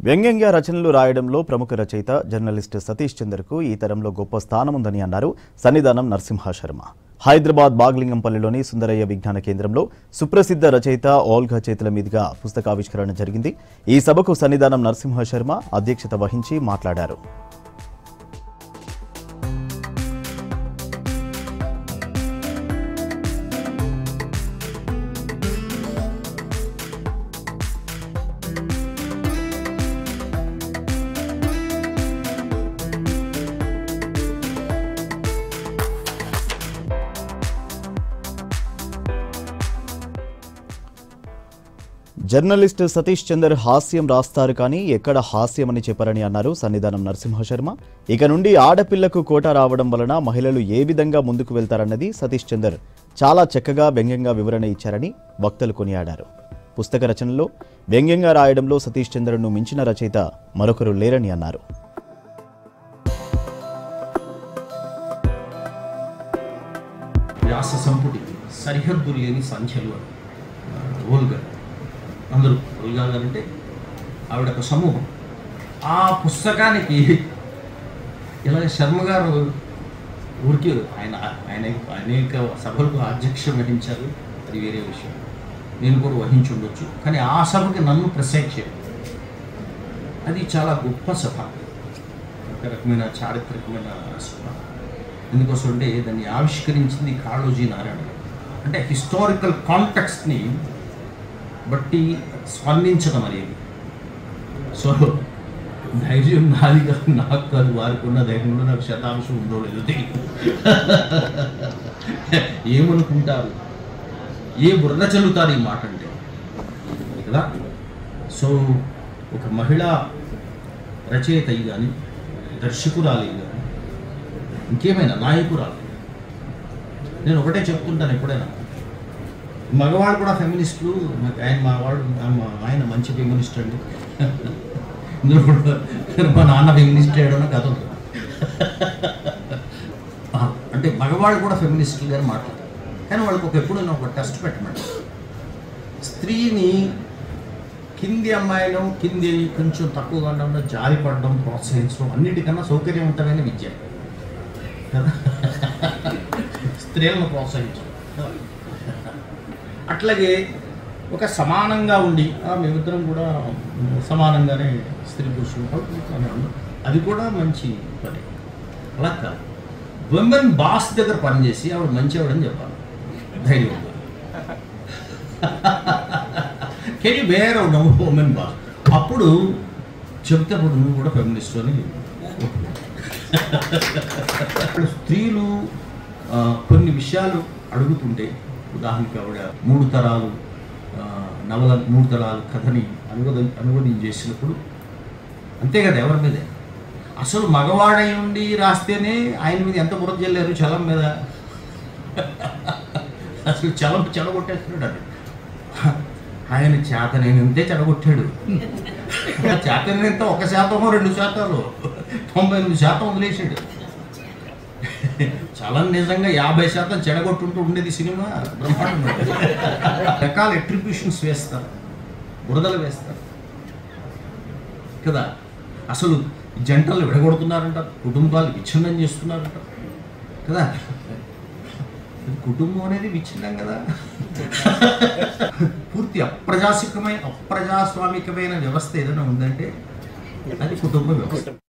వ్యంగ్యంగా రచనలు రాయడంలో ప్రముఖ రచయిత జర్నలిస్ట్ సతీష్ చంద్రకు ఈ తరంలో గొప్ప స్థానం ఉందని అన్నారు సన్నిధానం నరసింహ శర్మ. హైదరాబాద్ బాగ్లింగంపల్లిలోని సుందరయ్య విజ్ఞాన కేంద్రంలో సుప్రసిద్ధ రచయిత ఓల్గా చేతుల మీదుగా పుస్తకావిష్కరణ జరిగింది. ఈ సభకు సన్నిధానం నరసింహ శర్మ అధ్యక్షత వహించి మాట్లాడారు. జర్నలిస్ట్ సతీష్ చందర్ హాస్యం రాస్తారు కానీ ఎక్కడ హాస్యమని చెప్పరని అన్నారు సన్నిధానం నరసింహ శర్మ. ఇక నుండి ఆడపిల్లకు కోటా రావడం వలన మహిళలు ఏ విధంగా ముందుకు వెళ్తారన్నది సతీష్ చందర్ చాలా చక్కగా వ్యంగ్యంగా వివరణ ఇచ్చారని వక్తలు కొనియాడారు. పుస్తక రచనలో వ్యంగ్యంగా రాయడంలో సతీష్ చందర్ను మించిన రచయిత మరొకరు లేరని అన్నారు. వ్యాస సంపుటి సరిహద్దులు లేని సంఖ్యలు ఓల్గా అందరూ ఓల్గా గారంటే ఆవిడ ఒక సమూహం. ఆ పుస్తకానికి ఇలాగ శర్మ గారు ఊరికి ఆయన అనేక సభలకు అధ్యక్షం వహించారు, అది వేరే విషయం. నేను కూడా వహించి ఉండొచ్చు, కానీ ఆ సభకి నన్ను ప్రెసైడ్ చేయడం అది చాలా గొప్ప సభ, ఒక రకమైన చారిత్రకమైన సభ. ఎందుకోసం అంటే దాన్ని ఆవిష్కరించింది కాళోజీ నారాయణ. అంటే హిస్టారికల్ కాంటెక్స్ట్ని బట్టి స్పందించడం అనేది. సో ధైర్యం నాది కాదు, నాకు కాదు, వారికి ఉన్న ధైర్యంలో నాకు శతాంశం ఉందో లేదో తెలియదు. ఏమనుకుంటారు, ఏ బురద చల్లుతారు ఈ మాట అంటే కదా. సో ఒక మహిళా రచయిత కానీ, దర్శకురాలి కానీ, ఇంకేమైనా నాయకురాలు, నేను ఒకటే చెప్తుంటాను ఎప్పుడైనా, మగవాడు కూడా ఫెమినిస్టులు. ఆయన మంచి ఫెమినిస్ట్ అండి, ఇందులో కూడా మా నాన్న ఫెమినిస్ట్ అయ్యాడన్న కథ ఉంది. అంటే మగవాళ్ళు కూడా ఫెమినిస్టులు గారు మాట్లాడతారు, కానీ వాళ్ళకి ఎప్పుడైనా ఒక టెస్ట్ పెట్టమంట. స్త్రీని కింది అమ్మాయిలు కింది కొంచెం తక్కువగా ఉండడం, జారి పడడం, ప్రోత్సహించడం అన్నిటికన్నా సౌకర్యవంతమైన విద్య కదా, స్త్రీలను ప్రోత్సహించడం. అట్లాగే ఒక సమానంగా ఉండి మేమిద్దరం కూడా సమానంగానే స్త్రీ పురుషులు, అది కూడా మంచి పని. అలా కాదు, విమెన్ బాస్ దగ్గర పనిచేసి ఆవిడ మంచి ఆవిడని చెప్పాలి, ధైర్యం. Can you wear women boss, అప్పుడు చెప్తే అప్పుడు నువ్వు కూడా ఫెమినిస్ట్ అని. స్త్రీలు కొన్ని విషయాలు అడుగుతుంటే, ఉదాహరణకి ఆవిడ 3 తరాలు నవల 3 తరాలు కథని అనువదించేసినప్పుడు అంతే కదా, ఎవరి మీదే. అసలు మగవాడై ఉండి రాస్తేనే ఆయన మీద ఎంత బురద చెల్లారు, చలం మీద. అసలు చలం చెడగొట్టేస్తున్నాడు. అది ఆయన చేతనైనంతే చెడగొట్టాడు. చేతనైనంత 1% 2%, 99% వదిలేసాడు. చాలా నిజంగా 50% చెడగొట్టుంటూ ఉండేది సినిమా. బ్రహ్మాండంగా రకాల అట్రిబ్యూషన్స్ వేస్తారు, బురదలు వేస్తారు కదా. అసలు జంటలు విడగొడుతున్నారంటారు, కుటుంబాలు విచ్ఛిన్నం చేస్తున్నారంటారు కదా. కుటుంబం అనేది విచ్ఛిన్నం కదా. పూర్తి అప్రజాస్వామికమైన వ్యవస్థ ఏదైనా ఉందంటే అది కుటుంబ వ్యవస్థ.